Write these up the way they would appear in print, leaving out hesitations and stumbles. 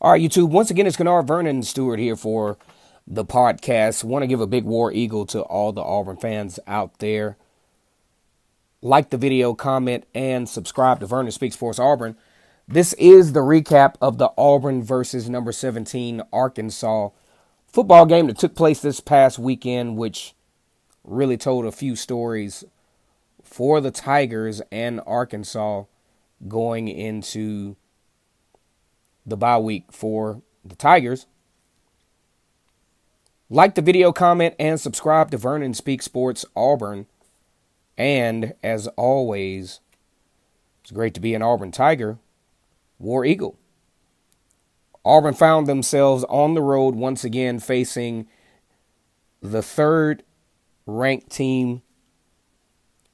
All right, YouTube. Once again, it's Kennard Vernon Stewart here for the podcast. Want to give a big War Eagle to all the Auburn fans out there. Like the video, comment, and subscribe to Vernon Speaks Sports Auburn. This is the recap of the Auburn versus number 17 Arkansas football game that took place this past weekend, which really told a few stories for the Tigers and Arkansas going into the bye week for the Tigers. Like the video, comment, and subscribe to Vernon Speaks Sports Auburn. And as always, it's great to be an Auburn Tiger, War Eagle. Auburn found themselves on the road once again facing the third-ranked team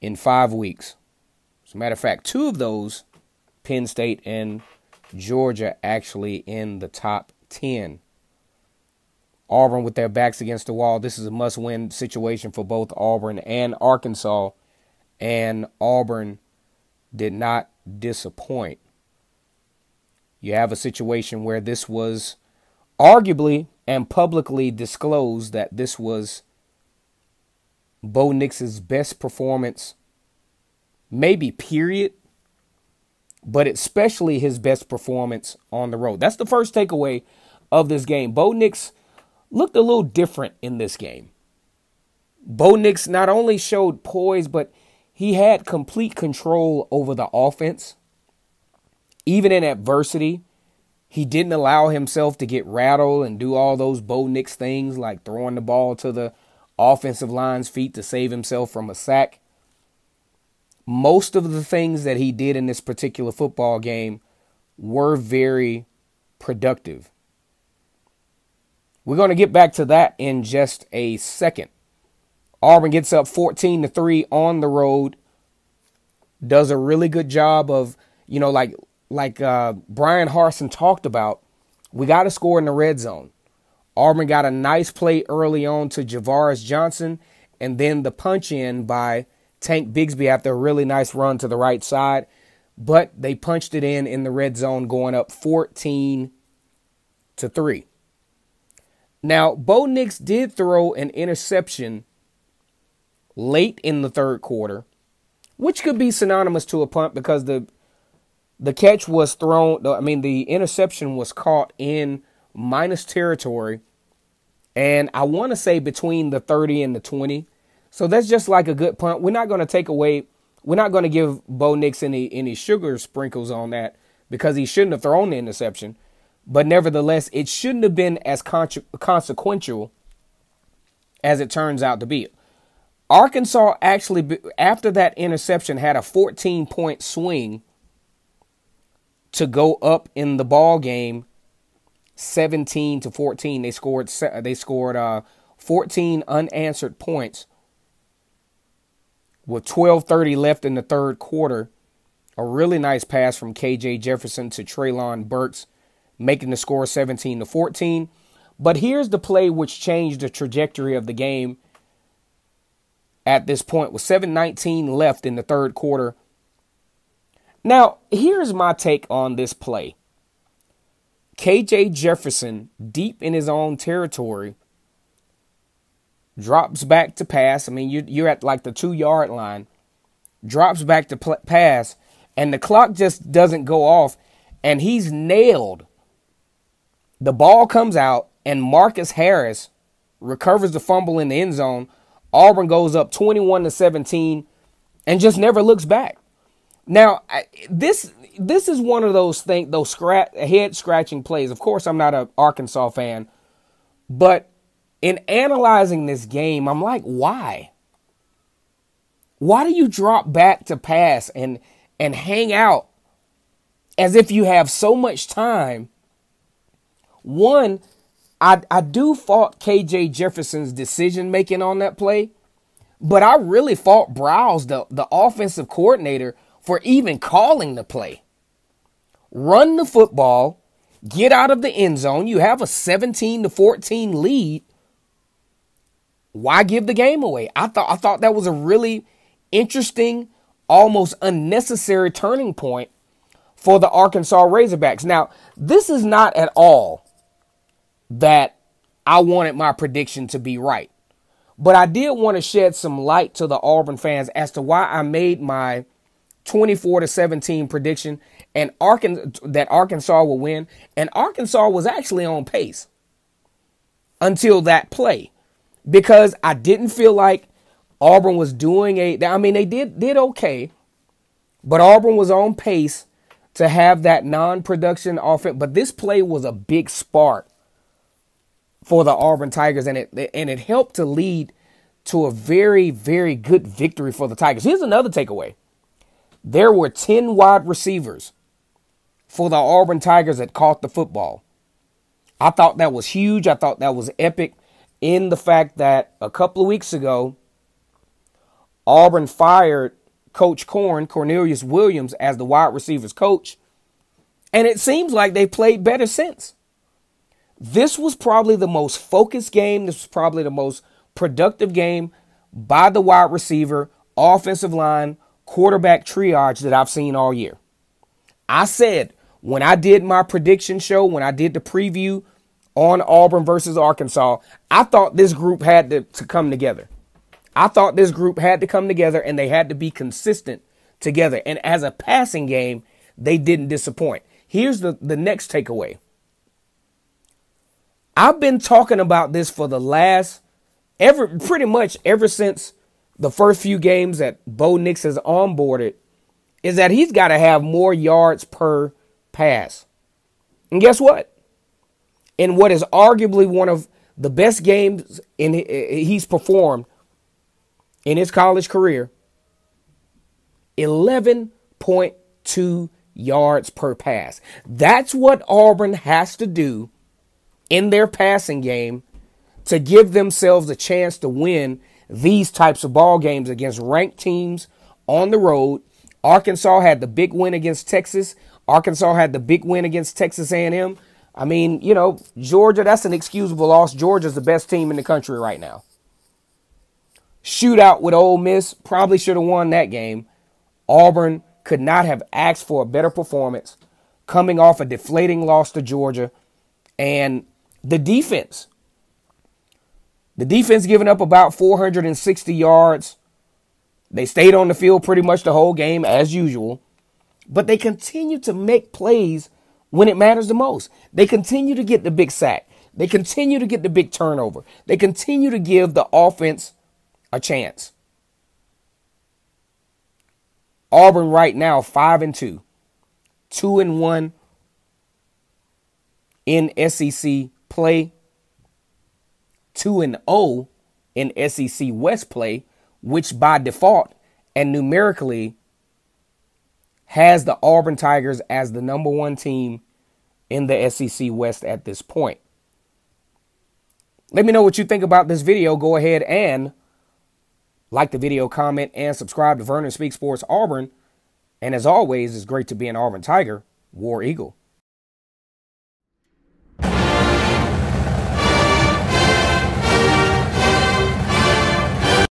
in 5 weeks. As a matter of fact, 2 of those, Penn State and Georgia, actually in the top 10. Auburn with their backs against the wall. This is a must-win situation for both Auburn and Arkansas, and Auburn did not disappoint. You have a situation where this was arguably and publicly disclosed that this was Bo Nix's best performance, maybe period, but especially his best performance on the road. That's the first takeaway of this game. Bo Nix looked a little different in this game. Bo Nix not only showed poise, but he had complete control over the offense. Even in adversity, he didn't allow himself to get rattled and do all those Bo Nix things like throwing the ball to the offensive line's feet to save himself from a sack. Most of the things that he did in this particular football game were very productive. We're going to get back to that in just a second. Auburn gets up 14-3 on the road. Does a really good job of, like Brian Harsin talked about, we got to score in the red zone. Auburn got a nice play early on to Javaris Johnson, and then the punch in by Tank Bigsby after a really nice run to the right side. But they punched it in the red zone, going up 14-3. Now, Bo Nix did throw an interception late in the third quarter, which could be synonymous to a punt because the catch was thrown. The interception was caught in minus territory, and I want to say between the 30 and the 20. So that's just like a good punt. We're not going to give Bo Nix any sugar sprinkles on that because he shouldn't have thrown the interception. But nevertheless, it shouldn't have been as consequential as it turns out to be. Arkansas actually, after that interception, had a 14-point swing to go up in the ball game, 17-14. They scored 14 unanswered points with 12:30 left in the third quarter. A really nice pass from K.J. Jefferson to Treylon Burks, making the score 17-14. But here's the play which changed the trajectory of the game at this point, with 7:19 left in the third quarter. Now, here's my take on this play. K.J. Jefferson, deep in his own territory, drops back to pass. You're at like the 2-yard line. Drops back to pass, and the clock just doesn't go off, and he's nailed. The ball comes out, and Marcus Harris recovers the fumble in the end zone. Auburn goes up 21-17 and just never looks back. Now, this is one of those things, those head-scratching plays. Of course, I'm not an Arkansas fan, but in analyzing this game, I'm like, why? Why do you drop back to pass and hang out as if you have so much time? One, I do fault K.J. Jefferson's decision-making on that play, but I really fault Browse, the offensive coordinator, for even calling the play. Run the football, get out of the end zone. You have a 17-14 lead. Why give the game away? I thought that was a really interesting, almost unnecessary turning point for the Arkansas Razorbacks. Now, this is not at all that I wanted my prediction to be right. But I did want to shed some light to the Auburn fans as to why I made my 24-17 prediction and that Arkansas will win. And Arkansas was actually on pace until that play, because I didn't feel like Auburn was doing they did okay, but Auburn was on pace to have that non-production offense. But this play was a big spark for the Auburn Tigers, and it helped to lead to a very, very good victory for the Tigers. Here's another takeaway. There were 10 wide receivers for the Auburn Tigers that caught the football. I thought that was huge. I thought that was epic, in the fact that a couple of weeks ago, Auburn fired Coach Cornelius Williams, as the wide receivers coach, and it seems like they played better since. This was probably the most focused game. This was probably the most productive game by the wide receiver, offensive line, quarterback triage that I've seen all year. I said, when I did my prediction show, when I did the preview on Auburn versus Arkansas, I thought this group had to come together. I thought this group had to come together, and they had to be consistent together. And as a passing game, they didn't disappoint. Here's the next takeaway. I've been talking about this for the last, pretty much ever since the first few games that Bo Nix has onboarded, is that he's got to have more yards per pass. And guess what? In what is arguably one of the best games he's performed in his college career, 11.2 yards per pass. That's what Auburn has to do in their passing game to give themselves a chance to win these types of ball games against ranked teams on the road. Arkansas had the big win against Texas. Arkansas had the big win against Texas A&M. I mean, Georgia, that's an excusable loss. Georgia's the best team in the country right now. Shootout with Ole Miss, probably should have won that game. Auburn could not have asked for a better performance, coming off a deflating loss to Georgia. And the defense giving up about 460 yards. They stayed on the field pretty much the whole game as usual, but they continue to make plays when it matters the most. They continue to get the big sack. They continue to get the big turnover. They continue to give the offense a chance. Auburn right now 5-2, 2-1 in SEC play, 2-0 in SEC West play, which by default and numerically has the Auburn Tigers as the number one team in the SEC West at this point. Let me know what you think about this video. Go ahead and like the video, comment, and subscribe to Vernon Speaks Sports Auburn. And as always, it's great to be an Auburn Tiger. War Eagle.